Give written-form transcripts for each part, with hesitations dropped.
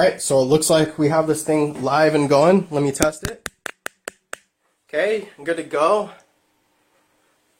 Alright, so it looks like we have this thing live and going. Let me test it. Okay, I'm good to go.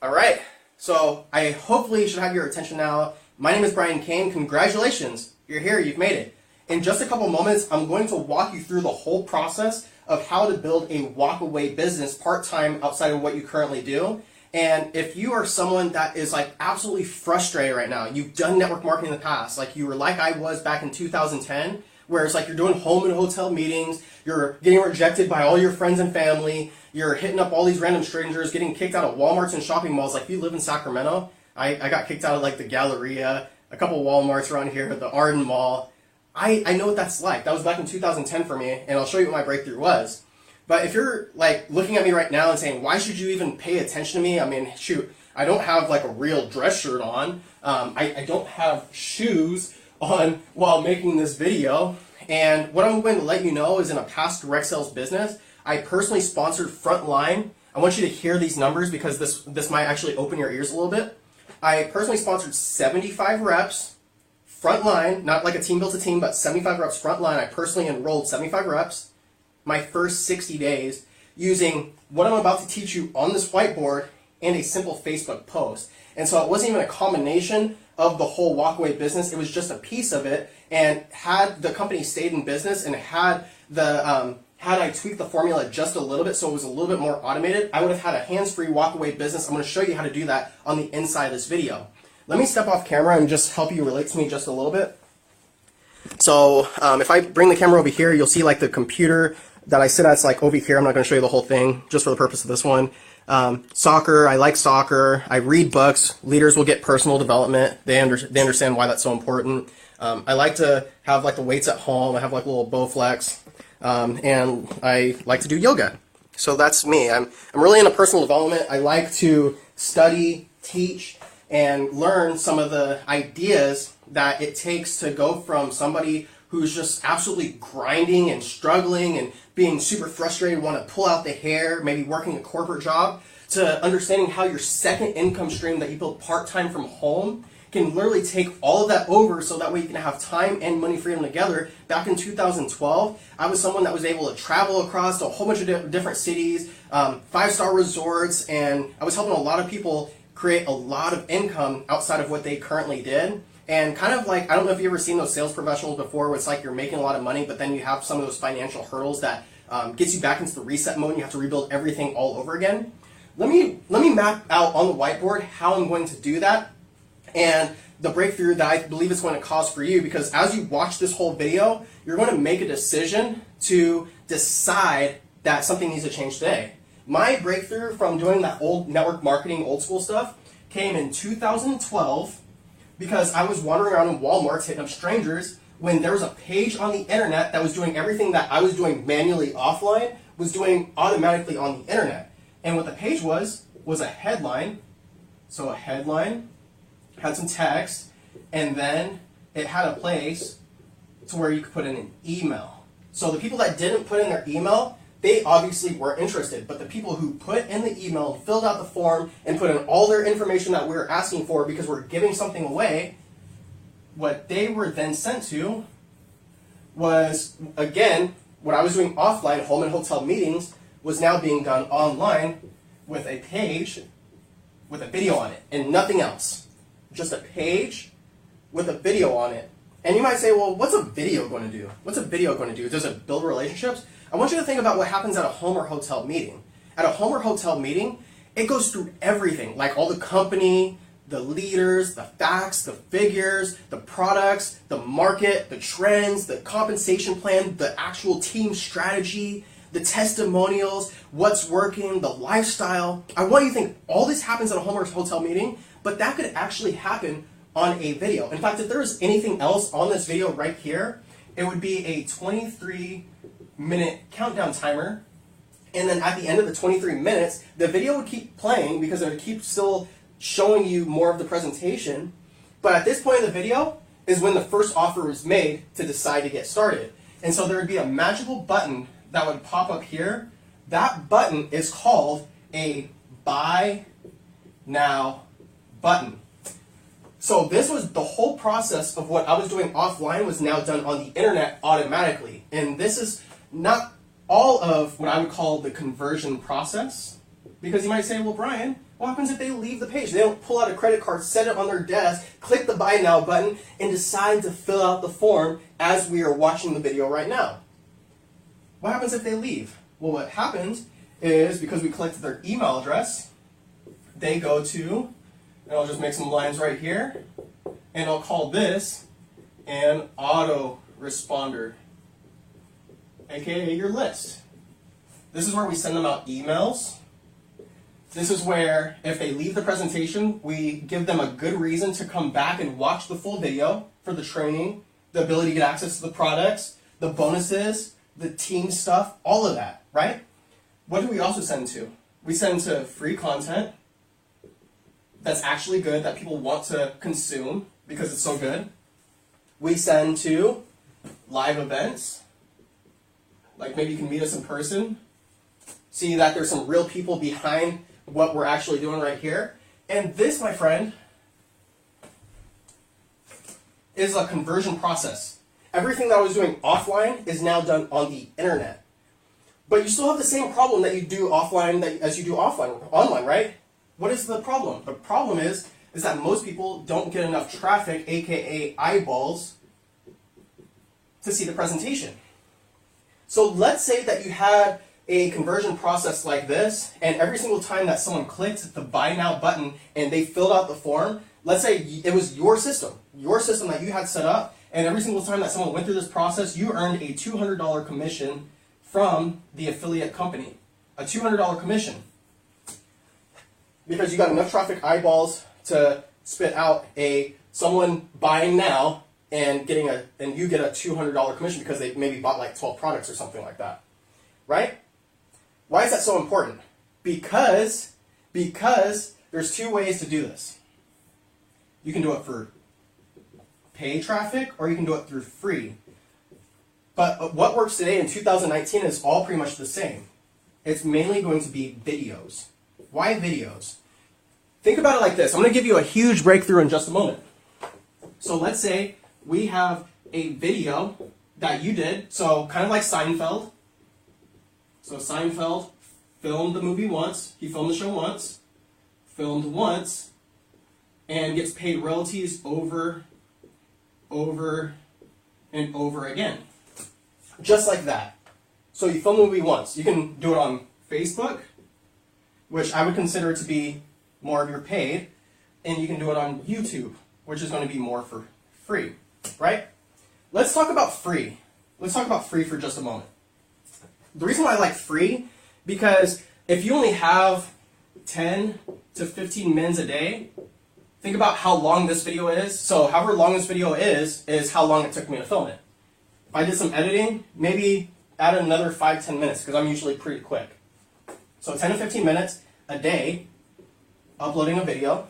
Alright, so I hopefully should have your attention now. My name is Brian Kane. Congratulations, you're here, you've made it. In just a couple moments, I'm going to walk you through the whole process of how to build a walk-away business part-time outside of what you currently do. And if you are someone that is like absolutely frustrated right now, you've done network marketing in the past, like you were like I was back in 2010, where it's like you're doing home and hotel meetings, you're getting rejected by all your friends and family, you're hitting up all these random strangers, getting kicked out of Walmarts and shopping malls. Like if you live in Sacramento, I got kicked out of like the Galleria, a couple Walmarts around here, the Arden Mall. I know what that's like. That was back in 2010 for me, and I'll show you what my breakthrough was. But if you're like looking at me right now and saying, why should you even pay attention to me? I mean, shoot, I don't have like a real dress shirt on. I don't have shoes on while making this video. And what I'm going to let you know is in a past direct sales business, I personally sponsored Frontline. I want you to hear these numbers because this might actually open your ears a little bit. I personally sponsored 75 reps, Frontline, not like a team built a team, but 75 reps Frontline. I personally enrolled 75 reps my first 60 days using what I'm about to teach you on this whiteboard and a simple Facebook post. And so it wasn't even a combination of the whole walkaway business, it was just a piece of it. And had the company stayed in business and had I tweaked the formula just a little bit so it was a little bit more automated, I would have had a hands-free walkaway business. I'm going to show you how to do that on the inside of this video. Let me step off camera and just help you relate to me just a little bit. So if I bring the camera over here, you'll see like the computer that I sit at. It's like over here. I'm not going to show you the whole thing just for the purpose of this one. Soccer, I like soccer. I read books. Leaders will get personal development. They understand why that's so important. I like to have like the weights at home. I have like a little Bowflex. And I like to do yoga. So that's me. I'm really into personal development. I like to study, teach, and learn some of the ideas that it takes to go from somebody who's just absolutely grinding and struggling and being super frustrated, want to pull out the hair, maybe working a corporate job, to understanding how your second income stream that you build part-time from home can literally take all of that over so that way you can have time and money freedom together. Back in 2012, I was someone that was able to travel across to a whole bunch of different cities, 5-star resorts, and I was helping a lot of people create a lot of income outside of what they currently did. And kind of like, I don't know if you've ever seen those sales professionals before where it's like you're making a lot of money, but then you have some of those financial hurdles that gets you back into the reset mode and you have to rebuild everything all over again. Let me map out on the whiteboard how I'm going to do that and the breakthrough that I believe it's going to cause for you, because as you watch this whole video, you're going to make a decision to decide that something needs to change today. My breakthrough from doing that old network marketing, old school stuff, came in 2012 because I was wandering around in Walmart hitting up strangers when there was a page on the internet that was doing everything that I was doing manually offline, was doing automatically on the internet. And what the page was a headline. So a headline had some text, and then it had a place to where you could put in an email. So the people that didn't put in their email, they obviously weren't interested, but the people who put in the email, filled out the form, and put in all their information that we were asking for because we're giving something away, what they were then sent to was, again, what I was doing offline, home and hotel meetings, was now being done online with a page with a video on it and nothing else. Just a page with a video on it. And you might say, well, what's a video going to do? What's a video going to do? Does it build relationships? I want you to think about what happens at a home or hotel meeting. At a home or hotel meeting, it goes through everything, like all the company, the leaders, the facts, the figures, the products, the market, the trends, the compensation plan, the actual team strategy, the testimonials, what's working, the lifestyle. I want you to think all this happens at a home or hotel meeting, but that could actually happen on a video. In fact, if there was anything else on this video right here, it would be a 23-minute countdown timer, and then at the end of the 23 minutes, the video would keep playing because it would keep still showing you more of the presentation. But at this point in the video is when the first offer was made to decide to get started. And so there would be a magical button that would pop up here. That button is called a Buy Now button. So this was the whole process of what I was doing offline was now done on the internet automatically. And this is not all of what I would call the conversion process. Because you might say, well, Brian, what happens if they leave the page? They don't pull out a credit card, set it on their desk, click the buy now button, and decide to fill out the form as we are watching the video right now. What happens if they leave? Well, what happens is because we collected their email address, they go to, and I'll just make some lines right here, and I'll call this an autoresponder, aka your list. This is where we send them out emails. This is where, if they leave the presentation, we give them a good reason to come back and watch the full video for the training, the ability to get access to the products, the bonuses, the team stuff, all of that, right? What do we also send to? We send to free content that's actually good, that people want to consume because it's so good. We send to live events, like maybe you can meet us in person, see that there's some real people behind what we're actually doing right here. And this, my friend, is a conversion process. Everything that I was doing offline is now done on the internet. But you still have the same problem that you do offline as you do online, right? What is the problem? The problem is that most people don't get enough traffic, aka eyeballs, to see the presentation. So let's say that you had a conversion process like this, and every single time that someone clicked the buy now button and they filled out the form, let's say it was your system that you had set up, and every single time that someone went through this process, you earned a $200 commission from the affiliate company. A $200 commission. Because you got enough traffic eyeballs to spit out someone buying now and you get a $200 commission because they maybe bought like 12 products or something like that. Right? Why is that so important? Because there's two ways to do this. You can do it for pay traffic or you can do it through free. But what works today in 2019 is all pretty much the same. It's mainly going to be videos. Why videos? Think about it like this. I'm going to give you a huge breakthrough in just a moment. So let's say we have a video that you did, so kind of like Seinfeld. So Seinfeld filmed the movie once, he filmed the show once, filmed once, and gets paid royalties over and over again. Just like that. So you film the movie once. You can do it on Facebook, which I would consider to be more of your paid, and you can do it on YouTube, which is going to be more for free, right? Let's talk about free. Let's talk about free for just a moment. The reason why I like free, because if you only have 10 to 15 minutes a day, think about how long this video is. So however long this video is how long it took me to film it. If I did some editing, maybe add another 5-10 minutes, because I'm usually pretty quick. So 10 to 15 minutes a day uploading a video.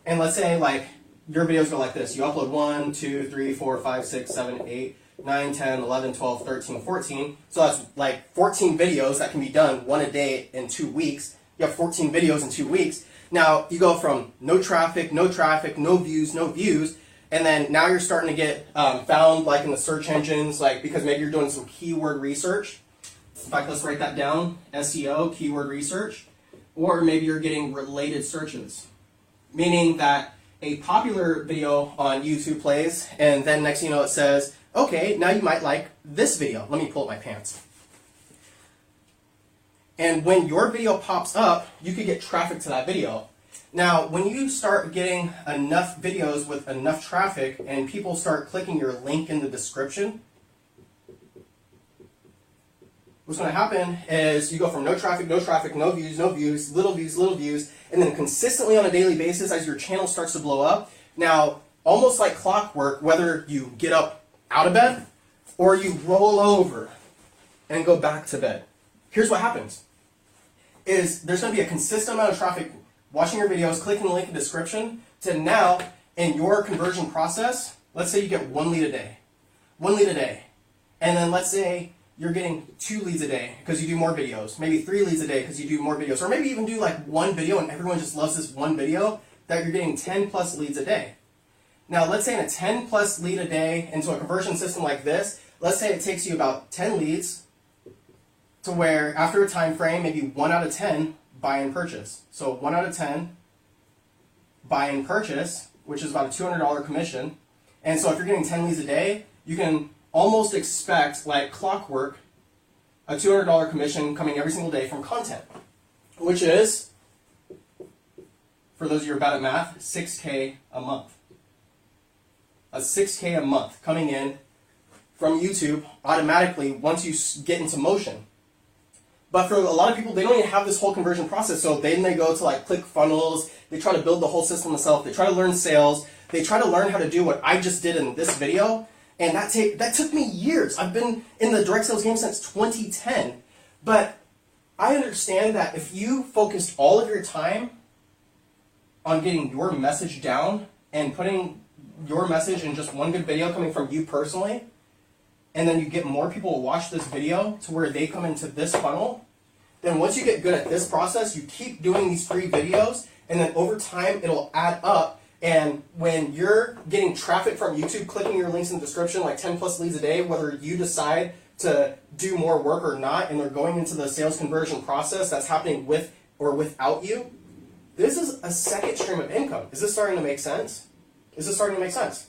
And let's say like your videos go like this. You upload 1, 2, 3, 4, 5, 6, 7, 8, 9, 10, 11, 12, 13, 14. So that's like 14 videos that can be done one a day in 2 weeks. You have 14 videos in 2 weeks. Now you go from no traffic, no views, and then now you're starting to get found like in the search engines, like because maybe you're doing some keyword research. In fact, let's write that down, SEO, keyword research. Or maybe you're getting related searches, meaning that a popular video on YouTube plays, and then next thing you know it says, okay, now you might like this video. Let me pull up my pants. And when your video pops up, you could get traffic to that video. Now, when you start getting enough videos with enough traffic and people start clicking your link in the description, what's going to happen is you go from no traffic, no views, little views, and then consistently on a daily basis as your channel starts to blow up. Now, almost like clockwork, whether you get up out of bed or you roll over and go back to bed, here's what happens. Is there's going to be a consistent amount of traffic watching your videos, clicking the link in the description, to now, in your conversion process, let's say you get 1 lead a day. 1 lead a day. And then let's say you're getting 2 leads a day because you do more videos. Maybe 3 leads a day because you do more videos. Or maybe even do like 1 video and everyone just loves this 1 video, that you're getting 10 plus leads a day. Now, let's say in a 10 plus lead a day into a conversion system like this, let's say it takes you about 10 leads to where after a time frame, maybe 1 out of 10 buy and purchase. So 1 out of 10 buy and purchase, which is about a $200 commission. And so if you're getting 10 leads a day, you can almost expect, like clockwork, a $200 commission coming every single day from content, which is, for those of you who are bad at math, $6K a month. A $6K a month coming in from YouTube automatically once you get into motion. But for a lot of people, they don't even have this whole conversion process. So then they go to like ClickFunnels, they try to build the whole system themselves, they try to learn sales, they try to learn how to do what I just did in this video. And that took me years. I've been in the direct sales game since 2010. But I understand that if you focused all of your time on getting your message down and putting your message in just one good video coming from you personally, and then you get more people to watch this video to where they come into this funnel, then once you get good at this process, you keep doing these free videos, and then over time it'll add up. And when you're getting traffic from YouTube, clicking your links in the description, like 10 plus leads a day, whether you decide to do more work or not, and they're going into the sales conversion process that's happening with or without you, this is a second stream of income. Is this starting to make sense? Is this starting to make sense?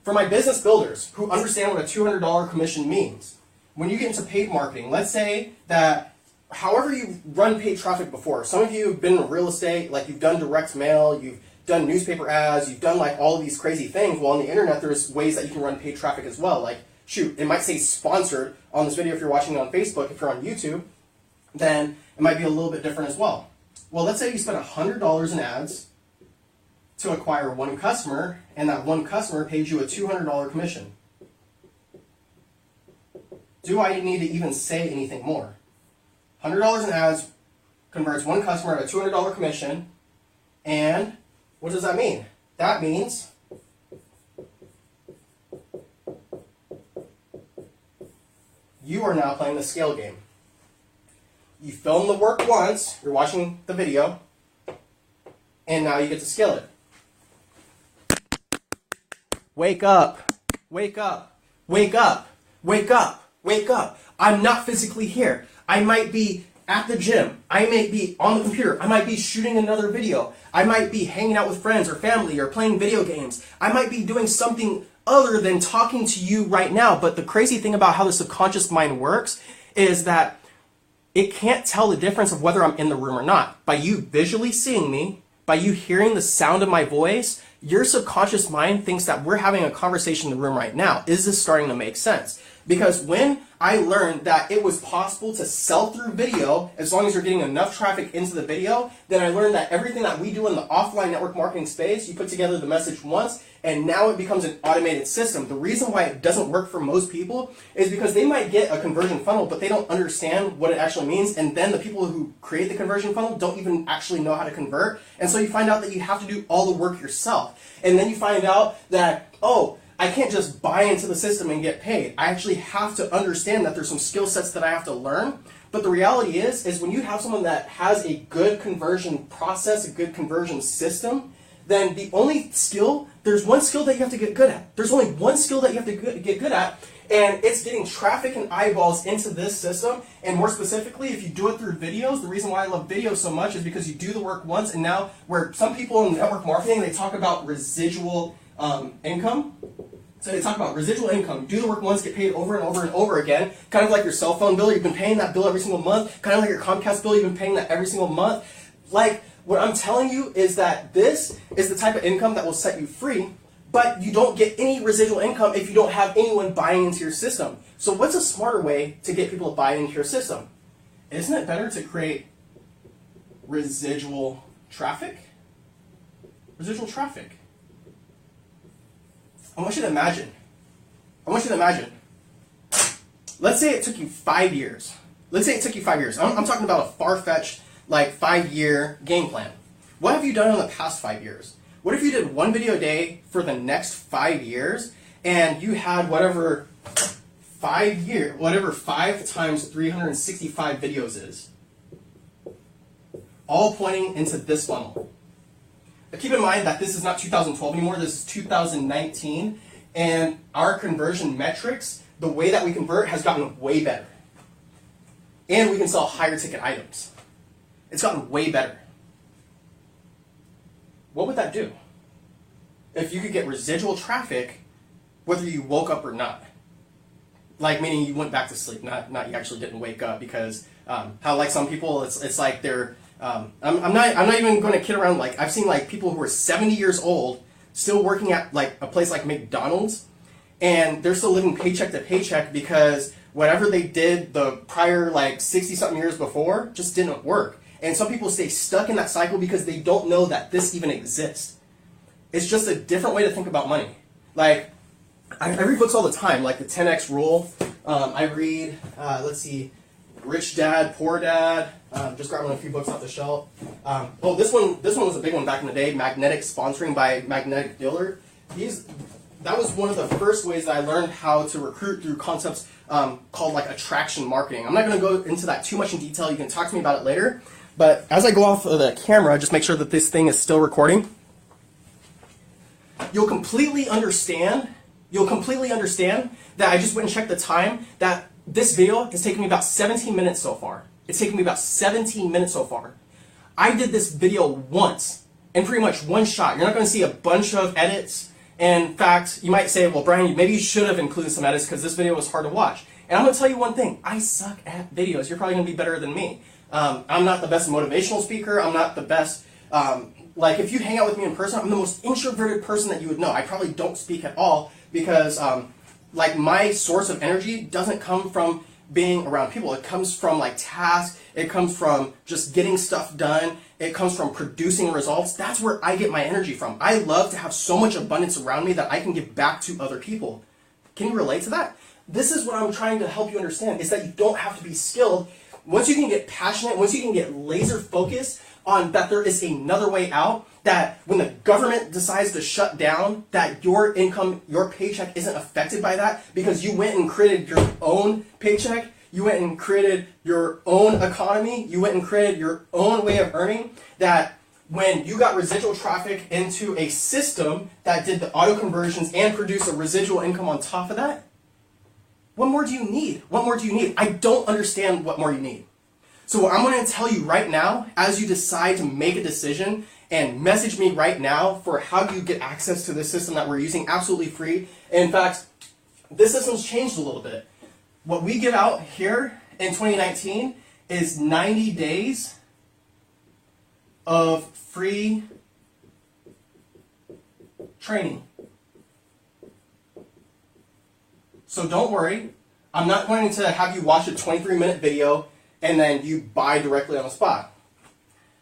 For my business builders who understand what a $200 commission means, when you get into paid marketing, let's say that however you've run paid traffic before, some of you have been in real estate, like you've done direct mail, you've done newspaper ads, you've done like all of these crazy things. Well, on the internet, there's ways that you can run paid traffic as well. Like, shoot, it might say sponsored on this video if you're watching it on Facebook. If you're on YouTube, then it might be a little bit different as well. Well, let's say you spend $100 in ads to acquire one customer, and that one customer pays you a $200 commission. Do I need to even say anything more? $100 in ads converts one customer at a $200 commission, and what does that mean? That means you are now playing the scale game. You film the work once, you're watching the video, and now you get to scale it. Wake up, wake up, wake up, wake up, wake up. I'm not physically here. I might be at the gym. I may be on the computer. I might be shooting another video. I might be hanging out with friends or family or playing video games. I might be doing something other than talking to you right now. But the crazy thing about how the subconscious mind works is that it can't tell the difference of whether I'm in the room or not. By you visually seeing me, by you hearing the sound of my voice, your subconscious mind thinks that we're having a conversation in the room right now. Is this starting to make sense? Because when I learned that it was possible to sell through video as long as you're getting enough traffic into the video, then I learned that everything that we do in the offline network marketing space, you put together the message once, and now it becomes an automated system. The reason why it doesn't work for most people is because they might get a conversion funnel, but they don't understand what it actually means, and then the people who create the conversion funnel don't even actually know how to convert, and so you find out that you have to do all the work yourself. And then you find out that, oh, I can't just buy into the system and get paid. I actually have to understand that there's some skill sets that I have to learn. But the reality is when you have someone that has a good conversion process, a good conversion system, then the only skill, there's one skill that you have to get good at. There's only one skill that you have to get good at, and it's getting traffic and eyeballs into this system. And more specifically, if you do it through videos, the reason why I love videos so much is because you do the work once, and now where some people in network marketing, they talk about residual income. So they talk about residual income. You do the work once, get paid over and over and over again. Kind of like your cell phone bill, you've been paying that bill every single month. Kind of like your Comcast bill, you've been paying that every single month. Like, what I'm telling you is that this is the type of income that will set you free, but you don't get any residual income if you don't have anyone buying into your system. So what's a smarter way to get people to buy into your system? Isn't it better to create residual traffic? Residual traffic. I want you to imagine. Let's say it took you 5 years. I'm talking about a far-fetched, like 5-year game plan. What have you done in the past 5 years? What if you did one video a day for the next 5 years, and you had whatever 5 times 365 videos is, all pointing into this funnel? keep in mind that this is not 2012 anymore, this is 2019, and our conversion metrics, the way that we convert has gotten way better. And we can sell higher ticket items. It's gotten way better. What would that do? If you could get residual traffic, whether you woke up or not. Like, meaning you went back to sleep, not you actually didn't wake up, because how like some people, it's like they're, I'm not even going to kid around. Like, I've seen like people who are 70 years old still working at like a place like McDonald's, and they're still living paycheck to paycheck because whatever they did the prior like 60 something years before just didn't work. And some people stay stuck in that cycle because they don't know that this even exists. It's just a different way to think about money. Like, I read books all the time, like the 10X Rule. I read, let's see, Rich Dad, Poor Dad. Just grabbing a few books off the shelf. Oh, this one was a big one back in the day. Magnetic Sponsoring by Magnetic Dealer. That was one of the first ways that I learned how to recruit through concepts called like attraction marketing. I'm not going to go into that too much in detail. You can talk to me about it later. But as I go off of the camera, just make sure that this thing is still recording. You'll completely understand that I just went and checked the time, that this video has taken me about 17 minutes so far. It's taken me about 17 minutes so far. I did this video once, in pretty much one shot. You're not going to see a bunch of edits. In fact, you might say, well, Brian, maybe you should have included some edits because this video was hard to watch. And I'm going to tell you one thing. I suck at videos. You're probably going to be better than me. I'm not the best motivational speaker. I'm not the best... like, if you hang out with me in person, I'm the most introverted person that you would know. I probably don't speak at all because, like, my source of energy doesn't come from being around people. It comes from, like, tasks. It comes from just getting stuff done. It comes from producing results. That's where I get my energy from. I love to have so much abundance around me that I can give back to other people. Can you relate to that? This is what I'm trying to help you understand, is that you don't have to be skilled. Once you can get passionate, once you can get laser focused on that there is another way out, that when the government decides to shut down, that your income, your paycheck isn't affected by that because you went and created your own paycheck, you went and created your own economy, you went and created your own way of earning, that when you got residual traffic into a system that did the auto conversions and produced a residual income on top of that, what more do you need? What more do you need? I don't understand what more you need. So what I'm going to tell you right now, as you decide to make a decision, and message me right now for how you get access to this system that we're using absolutely free. In fact, this system's changed a little bit. What we give out here in 2019 is 90 days of free training. So don't worry, I'm not going to have you watch a 23-minute video and then you buy directly on the spot.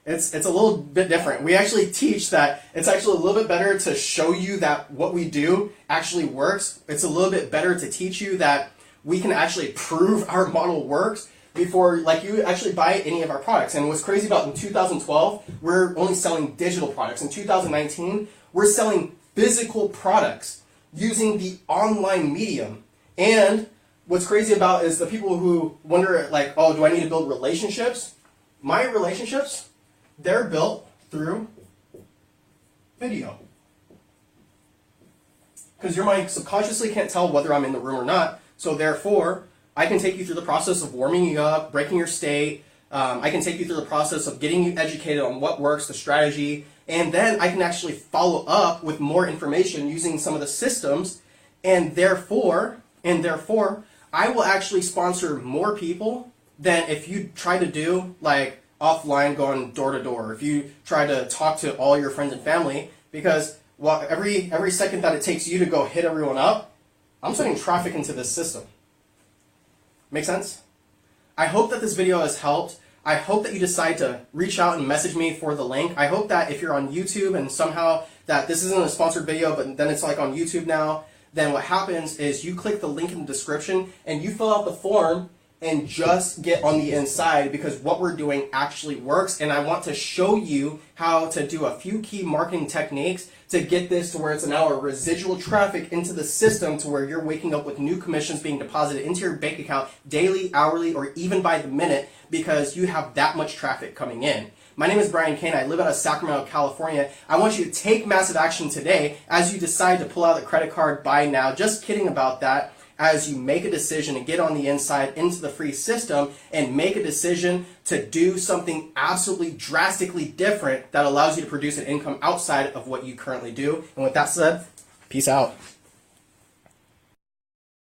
It's a little bit different. We actually teach that it's actually a little bit better to show you that what we do actually works. It's a little bit better to teach you that we can actually prove our model works before like you actually buy any of our products. And what's crazy about in 2012, we're only selling digital products. In 2019, we're selling physical products using the online medium. And what's crazy about is the people who wonder like, oh, do I need to build relationships? My relationships, they're built through video. Because your mind subconsciously can't tell whether I'm in the room or not. So therefore, I can take you through the process of warming you up, breaking your state. I can take you through the process of getting you educated on what works, the strategy. And then I can actually follow up with more information using some of the systems. And therefore, I will actually sponsor more people than if you try to do like offline, going door to door. If you try to talk to all your friends and family, because well, every second that it takes you to go hit everyone up, I'm sending traffic into this system. Make sense? I hope that this video has helped. I hope that you decide to reach out and message me for the link. I hope that if you're on YouTube and somehow that this isn't a sponsored video, but then it's like on YouTube now, then what happens is you click the link in the description and you fill out the form and just get on the inside, because what we're doing actually works. And I want to show you how to do a few key marketing techniques to get this to where it's now a residual traffic into the system to where you're waking up with new commissions being deposited into your bank account daily, hourly, or even by the minute, because you have that much traffic coming in. My name is Brian Kane. I live out of Sacramento, California. I want you to take massive action today as you decide to pull out the credit card, buy now. Just kidding about that. As you make a decision and get on the inside into the free system and make a decision to do something absolutely drastically different that allows you to produce an income outside of what you currently do. And with that said, peace out.